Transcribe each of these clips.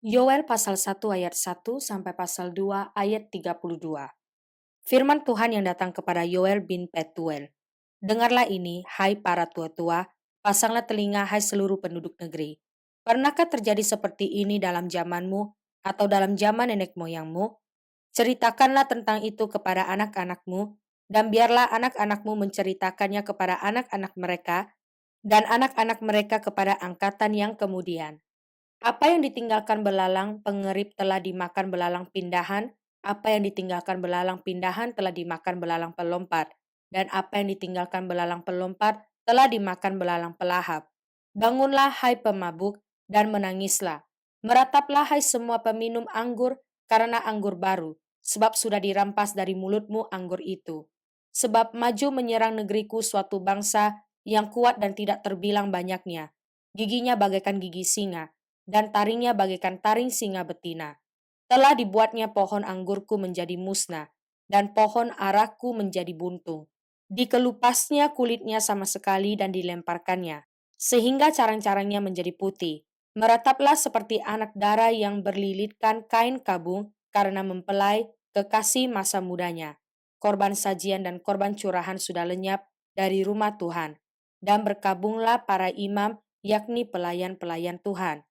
Yoel pasal 1 ayat 1 sampai pasal 2 ayat 32. Firman Tuhan yang datang kepada Yoel bin Petuel. Dengarlah ini, hai para tua-tua, pasanglah telinga, hai seluruh penduduk negeri. Pernahkah terjadi seperti ini dalam zamanmu atau dalam zaman nenek moyangmu? Ceritakanlah tentang itu kepada anak-anakmu, dan biarlah anak-anakmu menceritakannya kepada anak-anak mereka, dan anak-anak mereka kepada angkatan yang kemudian. Apa yang ditinggalkan belalang pengerip telah dimakan belalang pindahan, apa yang ditinggalkan belalang pindahan telah dimakan belalang pelompat, dan apa yang ditinggalkan belalang pelompat telah dimakan belalang pelahap. Bangunlah hai pemabuk, dan menangislah. Merataplah hai semua peminum anggur, karena anggur baru, sebab sudah dirampas dari mulutmu anggur itu. Sebab maju menyerang negeriku suatu bangsa yang kuat dan tidak terbilang banyaknya. Giginya bagaikan gigi singa, dan taringnya bagaikan taring singa betina. Telah dibuatnya pohon anggurku menjadi musnah, dan pohon araku menjadi buntung. Dikelupasnya kulitnya sama sekali dan dilemparkannya, sehingga carang-carangnya menjadi putih. Merataplah seperti anak dara yang berlilitkan kain kabung karena mempelai kekasih masa mudanya. Korban sajian dan korban curahan sudah lenyap dari rumah Tuhan, dan berkabunglah para imam, yakni pelayan-pelayan Tuhan.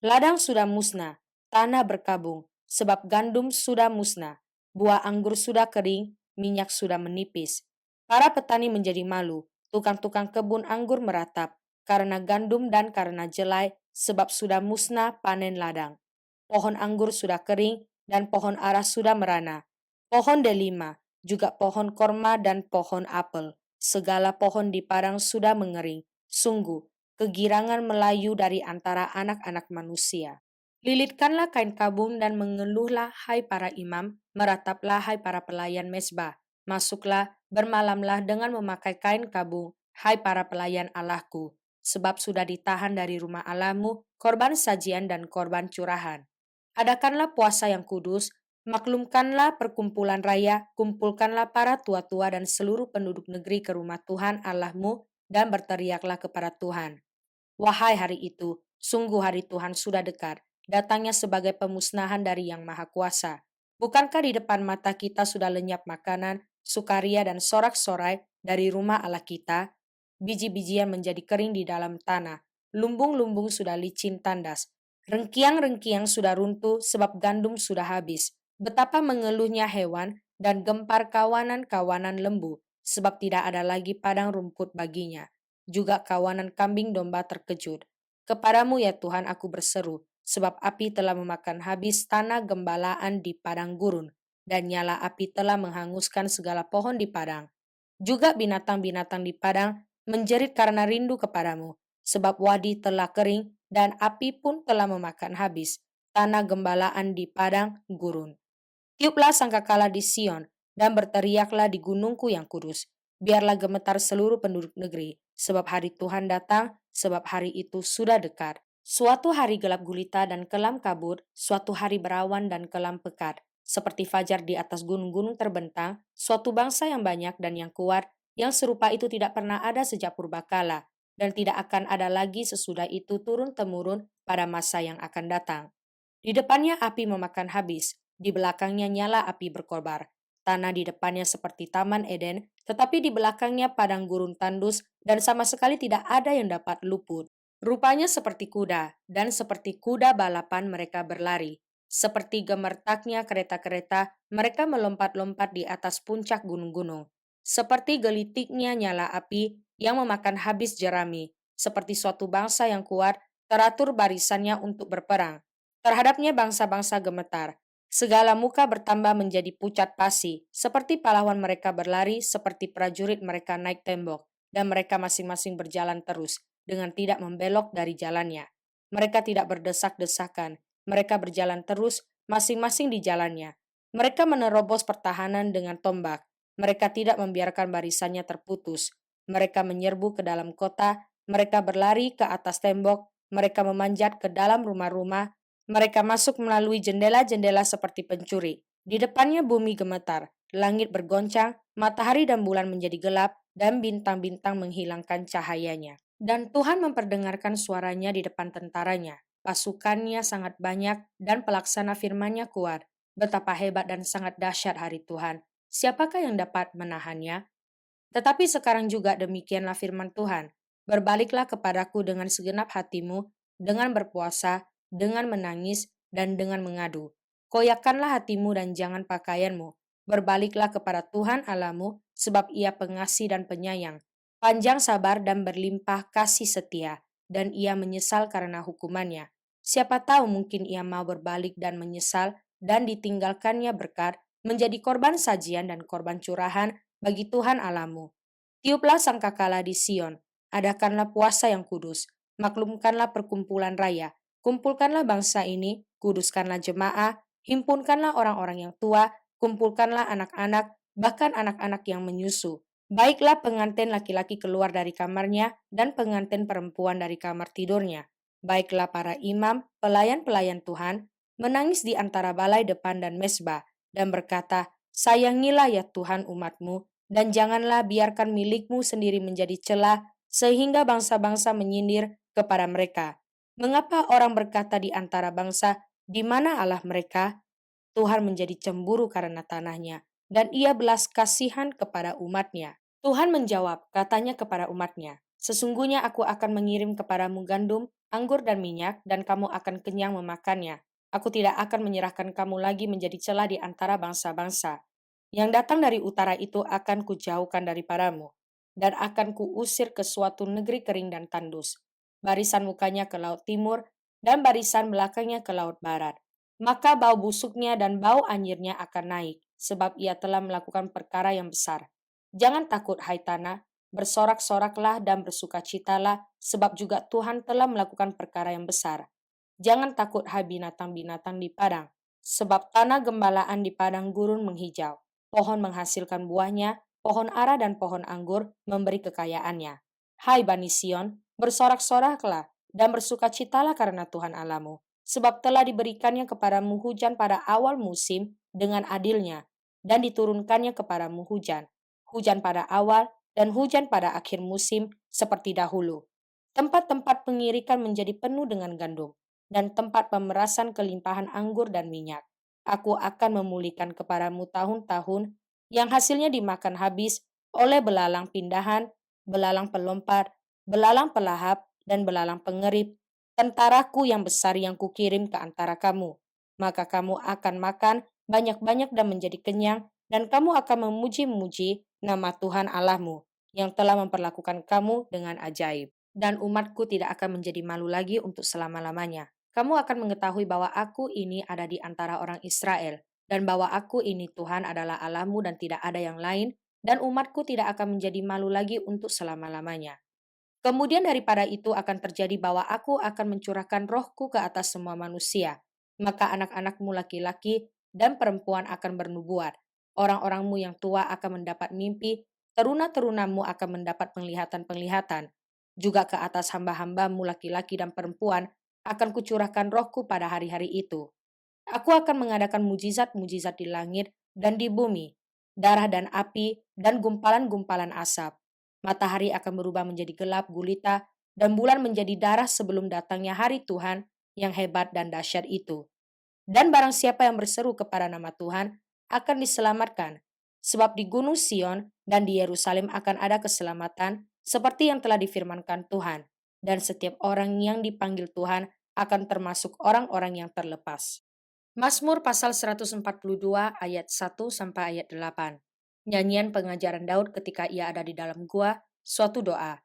Ladang sudah musnah, tanah berkabung, sebab gandum sudah musnah, buah anggur sudah kering, minyak sudah menipis. Para petani menjadi malu, tukang-tukang kebun anggur meratap, karena gandum dan karena jelai, sebab sudah musnah panen ladang. Pohon anggur sudah kering, dan pohon ara sudah merana. Pohon delima, juga pohon korma dan pohon apel. Segala pohon di padang sudah mengering. Sungguh, kegirangan melayu dari antara anak-anak manusia. Lilitkanlah kain kabung dan mengeluhlah hai para imam, merataplah hai para pelayan mesbah. Masuklah, bermalamlah dengan memakai kain kabung, hai para pelayan Allahku, sebab sudah ditahan dari rumah Allahmu korban sajian dan korban curahan. Adakanlah puasa yang kudus, maklumkanlah perkumpulan raya, kumpulkanlah para tua-tua dan seluruh penduduk negeri ke rumah Tuhan Allahmu dan berteriaklah kepada Tuhan. Wahai hari itu, sungguh hari Tuhan sudah dekat, datangnya sebagai pemusnahan dari Yang Maha Kuasa. Bukankah di depan mata kita sudah lenyap makanan, sukaria dan sorak-sorai dari rumah Allah kita? Biji-bijian menjadi kering di dalam tanah, lumbung-lumbung sudah licin tandas, rengkiang-rengkiang sudah runtuh sebab gandum sudah habis. Betapa mengeluhnya hewan dan gempar kawanan-kawanan lembu, sebab tidak ada lagi padang rumput baginya. Juga kawanan kambing domba terkejut. Kepadamu ya Tuhan aku berseru, sebab api telah memakan habis tanah gembalaan di padang gurun, dan nyala api telah menghanguskan segala pohon di padang. Juga binatang-binatang di padang menjerit karena rindu kepadamu, sebab wadi telah kering dan api pun telah memakan habis tanah gembalaan di padang gurun. Tiuplah sangkakala di Sion, dan berteriaklah di gunungku yang kudus. Biarlah gemetar seluruh penduduk negeri, sebab hari Tuhan datang, sebab hari itu sudah dekat. Suatu hari gelap gulita dan kelam kabut, suatu hari berawan dan kelam pekat. Seperti fajar di atas gunung-gunung terbentang, suatu bangsa yang banyak dan yang kuat, yang serupa itu tidak pernah ada sejak purbakala, dan tidak akan ada lagi sesudah itu turun-temurun pada masa yang akan datang. Di depannya api memakan habis, di belakangnya nyala api berkobar. Tanah di depannya seperti Taman Eden, tetapi di belakangnya padang gurun tandus dan sama sekali tidak ada yang dapat luput. Rupanya seperti kuda, dan seperti kuda balapan mereka berlari. Seperti gemertaknya kereta-kereta, mereka melompat-lompat di atas puncak gunung-gunung. Seperti gelitiknya nyala api yang memakan habis jerami. Seperti suatu bangsa yang kuat, teratur barisannya untuk berperang. Terhadapnya bangsa-bangsa gemetar. Segala muka bertambah menjadi pucat pasi, seperti pahlawan mereka berlari, seperti prajurit mereka naik tembok, dan mereka masing-masing berjalan terus, dengan tidak membelok dari jalannya. Mereka tidak berdesak-desakan, mereka berjalan terus, masing-masing di jalannya. Mereka menerobos pertahanan dengan tombak, mereka tidak membiarkan barisannya terputus. Mereka menyerbu ke dalam kota, mereka berlari ke atas tembok, mereka memanjat ke dalam rumah-rumah, mereka masuk melalui jendela-jendela seperti pencuri. Di depannya bumi gemetar, langit bergoncang, matahari dan bulan menjadi gelap, dan bintang-bintang menghilangkan cahayanya. Dan Tuhan memperdengarkan suaranya di depan tentaranya. pasukannya sangat banyak dan pelaksana firman-Nya kuat. Betapa hebat dan sangat dahsyat hari Tuhan. Siapakah yang dapat menahannya? Tetapi sekarang juga demikianlah firman Tuhan. Berbaliklah kepadaku dengan segenap hatimu, dengan berpuasa, dengan menangis, dan dengan mengadu. Koyakkanlah hatimu dan jangan pakaianmu. Berbaliklah kepada Tuhan Allahmu, sebab Ia pengasih dan penyayang, panjang sabar dan berlimpah kasih setia, dan Ia menyesal karena hukumannya. Siapa tahu mungkin Ia mau berbalik dan menyesal, dan ditinggalkannya berkat, menjadi korban sajian dan korban curahan bagi Tuhan Allahmu. Tiuplah sangkakala di Sion, adakanlah puasa yang kudus, maklumkanlah perkumpulan raya, kumpulkanlah bangsa ini, kuduskanlah jemaah, himpunkanlah orang-orang yang tua, kumpulkanlah anak-anak, bahkan anak-anak yang menyusu. Baiklah pengantin laki-laki keluar dari kamarnya dan pengantin perempuan dari kamar tidurnya. Baiklah para imam, pelayan-pelayan Tuhan, menangis di antara balai depan dan mesbah, dan berkata, sayangilah ya Tuhan umatmu, dan janganlah biarkan milikmu sendiri menjadi celah, sehingga bangsa-bangsa menyindir kepada mereka. Mengapa orang berkata di antara bangsa, di mana Allah mereka? Tuhan menjadi cemburu karena tanahnya, dan Ia belas kasihan kepada umatnya. Tuhan menjawab, katanya kepada umatnya, sesungguhnya aku akan mengirim kepadamu gandum, anggur dan minyak, dan kamu akan kenyang memakannya. Aku tidak akan menyerahkan kamu lagi menjadi celah di antara bangsa-bangsa. Yang datang dari utara itu akan kujauhkan daripadamu, dan akan kuusir ke suatu negeri kering dan tandus. Barisan mukanya ke laut timur, dan barisan belakangnya ke laut barat. Maka bau busuknya dan bau anyirnya akan naik, sebab ia telah melakukan perkara yang besar. Jangan takut, hai tanah, bersorak-soraklah dan bersukacitalah, sebab juga Tuhan telah melakukan perkara yang besar. Jangan takut, hai binatang-binatang di padang, sebab tanah gembalaan di padang gurun menghijau. Pohon menghasilkan buahnya, pohon ara dan pohon anggur memberi kekayaannya. Hai Bani Sion, bersorak-soraklah dan bersukacitalah karena Tuhan Allahmu, sebab telah diberikannya kepadamu hujan pada awal musim dengan adilnya, dan diturunkannya kepadamu hujan pada awal dan hujan pada akhir musim seperti dahulu. Tempat-tempat pengirikan menjadi penuh dengan gandum, dan tempat pemerasan kelimpahan anggur dan minyak. Aku akan memulihkan kepadamu tahun-tahun yang hasilnya dimakan habis oleh belalang pindahan, belalang pelompat, belalang pelahap, dan belalang pengerip, tentaraku yang besar yang kukirim ke antara kamu. Maka kamu akan makan banyak-banyak dan menjadi kenyang, dan kamu akan memuji-muji nama Tuhan Allahmu, yang telah memperlakukan kamu dengan ajaib. Dan umatku tidak akan menjadi malu lagi untuk selama-lamanya. Kamu akan mengetahui bahwa aku ini ada di antara orang Israel, dan bahwa aku ini Tuhan adalah Allahmu dan tidak ada yang lain, dan umatku tidak akan menjadi malu lagi untuk selama-lamanya. Kemudian daripada itu akan terjadi bahwa aku akan mencurahkan rohku ke atas semua manusia. Maka anak-anakmu laki-laki dan perempuan akan bernubuat. Orang-orangmu yang tua akan mendapat mimpi, teruna-terunamu akan mendapat penglihatan-penglihatan. Juga ke atas hamba-hambamu laki-laki dan perempuan akan kucurahkan rohku pada hari-hari itu. Aku akan mengadakan mujizat-mujizat di langit dan di bumi, darah dan api dan gumpalan-gumpalan asap. Matahari akan berubah menjadi gelap gulita, dan bulan menjadi darah sebelum datangnya hari Tuhan yang hebat dan dahsyat itu. Dan barang siapa yang berseru kepada nama Tuhan akan diselamatkan, sebab di Gunung Sion dan di Yerusalem akan ada keselamatan seperti yang telah difirmankan Tuhan, dan setiap orang yang dipanggil Tuhan akan termasuk orang-orang yang terlepas. Mazmur pasal 142 ayat 1 sampai ayat 8. Nyanyian pengajaran Daud ketika ia ada di dalam gua, suatu doa.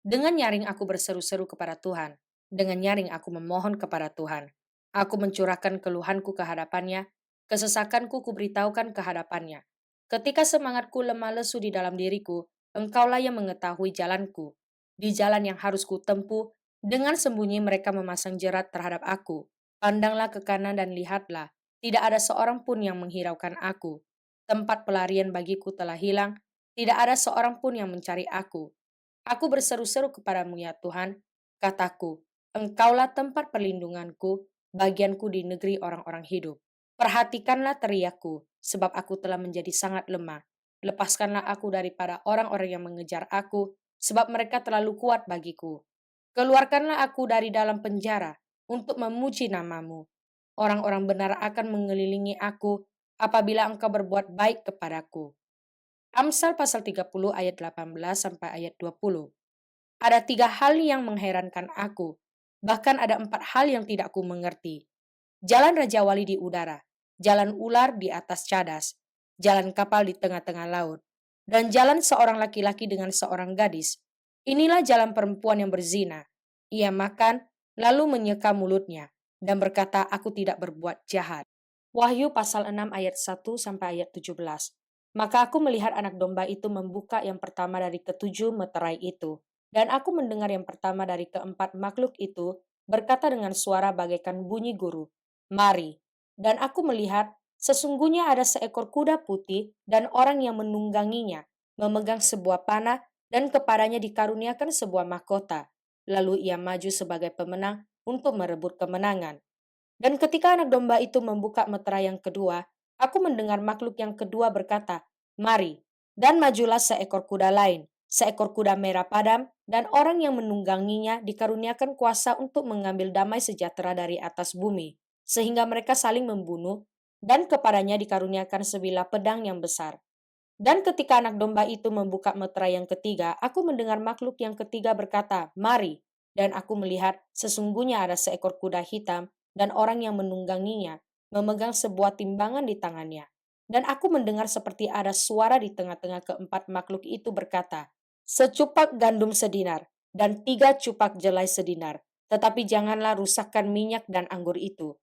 Dengan nyaring aku berseru-seru kepada Tuhan, dengan nyaring aku memohon kepada Tuhan. Aku mencurahkan keluhanku ke hadapannya, kesesakanku kuberitahukan ke hadapannya. Ketika semangatku lemah lesu di dalam diriku, engkaulah yang mengetahui jalanku. Di jalan yang harus kutempuh, dengan sembunyi mereka memasang jerat terhadap aku. Pandanglah ke kanan dan lihatlah, tidak ada seorang pun yang menghiraukan aku. Tempat pelarian bagiku telah hilang, tidak ada seorang pun yang mencari aku. Aku berseru-seru kepadamu ya Tuhan, kataku, engkaulah tempat perlindunganku, bagianku di negeri orang-orang hidup. Perhatikanlah teriakku, sebab aku telah menjadi sangat lemah. Lepaskanlah aku daripada orang-orang yang mengejar aku, sebab mereka terlalu kuat bagiku. Keluarkanlah aku dari dalam penjara, untuk memuji namamu. Orang-orang benar akan mengelilingi aku apabila engkau berbuat baik kepadaku. Amsal pasal 30 ayat 18 sampai ayat 20. Ada 3 hal yang mengherankan aku, bahkan ada 4 hal yang tidak ku mengerti. Jalan Raja Wali di udara, jalan ular di atas cadas, jalan kapal di tengah-tengah laut, dan jalan seorang laki-laki dengan seorang gadis. Inilah jalan perempuan yang berzina. Ia makan, lalu menyeka mulutnya, dan berkata, aku tidak berbuat jahat. Wahyu pasal 6 ayat 1 sampai ayat 17. Maka aku melihat anak domba itu membuka yang pertama dari ke-7 meterai itu, dan aku mendengar yang pertama dari ke-4 makhluk itu berkata dengan suara bagaikan bunyi guru, mari. Dan aku melihat sesungguhnya ada seekor kuda putih dan orang yang menungganginya, memegang sebuah panah dan kepadanya dikaruniakan sebuah mahkota. Lalu ia maju sebagai pemenang untuk merebut kemenangan. Dan ketika anak domba itu membuka meterai yang kedua, aku mendengar makhluk yang kedua berkata, mari. Dan majulah seekor kuda lain, seekor kuda merah padam, dan orang yang menungganginya dikaruniakan kuasa untuk mengambil damai sejahtera dari atas bumi, sehingga mereka saling membunuh, dan kepadanya dikaruniakan sebilah pedang yang besar. Dan ketika anak domba itu membuka meterai yang ketiga, aku mendengar makhluk yang ketiga berkata, mari. Dan aku melihat sesungguhnya ada seekor kuda hitam dan orang yang menungganginya, memegang sebuah timbangan di tangannya. Dan aku mendengar seperti ada suara di tengah-tengah keempat makhluk itu berkata, secupak gandum sedinar dan 3 cupak jelai sedinar, tetapi janganlah rusakkan minyak dan anggur itu.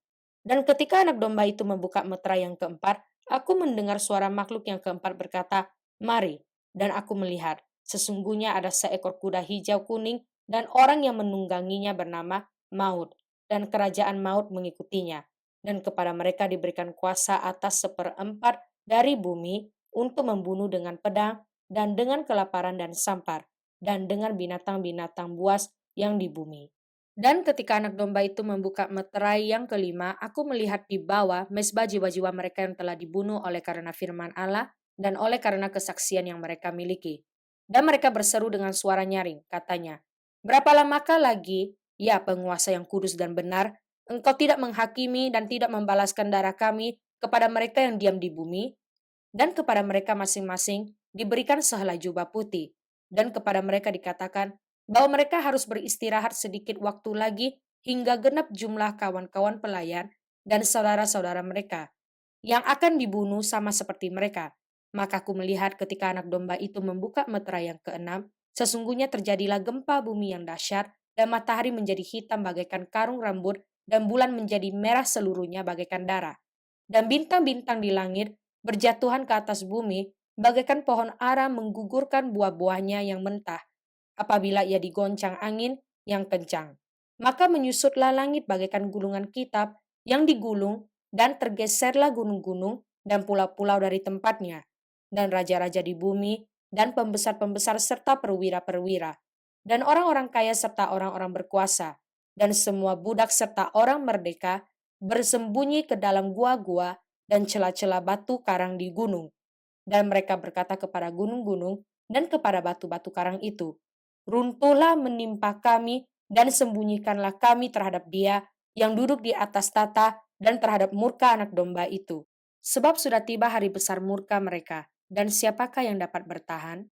Dan ketika anak domba itu membuka meterai yang keempat, aku mendengar suara makhluk yang keempat berkata, mari. Dan aku melihat, sesungguhnya ada seekor kuda hijau kuning dan orang yang menungganginya bernama Maut. Dan kerajaan maut mengikutinya. Dan kepada mereka diberikan kuasa atas 1/4 dari bumi untuk membunuh dengan pedang dan dengan kelaparan dan sampar dan dengan binatang-binatang buas yang di bumi. Dan ketika anak domba itu membuka meterai yang kelima, aku melihat di bawah mezbah jiwa-jiwa mereka yang telah dibunuh oleh karena firman Allah dan oleh karena kesaksian yang mereka miliki. Dan mereka berseru dengan suara nyaring, katanya, berapa lamakah lagi, ya penguasa yang kudus dan benar, engkau tidak menghakimi dan tidak membalaskan darah kami kepada mereka yang diam di bumi? Dan kepada mereka masing-masing diberikan sehelai jubah putih, dan kepada mereka dikatakan bahwa mereka harus beristirahat sedikit waktu lagi hingga genap jumlah kawan-kawan pelayan dan saudara-saudara mereka yang akan dibunuh sama seperti mereka. Maka aku melihat ketika anak domba itu membuka meterai yang keenam, sesungguhnya terjadilah gempa bumi yang dahsyat dan matahari menjadi hitam bagaikan karung rambut dan bulan menjadi merah seluruhnya bagaikan darah. Dan bintang-bintang di langit berjatuhan ke atas bumi bagaikan pohon ara menggugurkan buah-buahnya yang mentah apabila ia digoncang angin yang kencang. Maka menyusutlah langit bagaikan gulungan kitab yang digulung dan tergeserlah gunung-gunung dan pulau-pulau dari tempatnya. Dan raja-raja di bumi dan pembesar-pembesar serta perwira-perwira dan orang-orang kaya serta orang-orang berkuasa dan semua budak serta orang merdeka bersembunyi ke dalam gua-gua dan celah-celah batu karang di gunung. Dan mereka berkata kepada gunung-gunung dan kepada batu-batu karang itu, runtuhlah menimpa kami dan sembunyikanlah kami terhadap dia yang duduk di atas tata dan terhadap murka anak domba itu. Sebab sudah tiba hari besar murka mereka, dan siapakah yang dapat bertahan?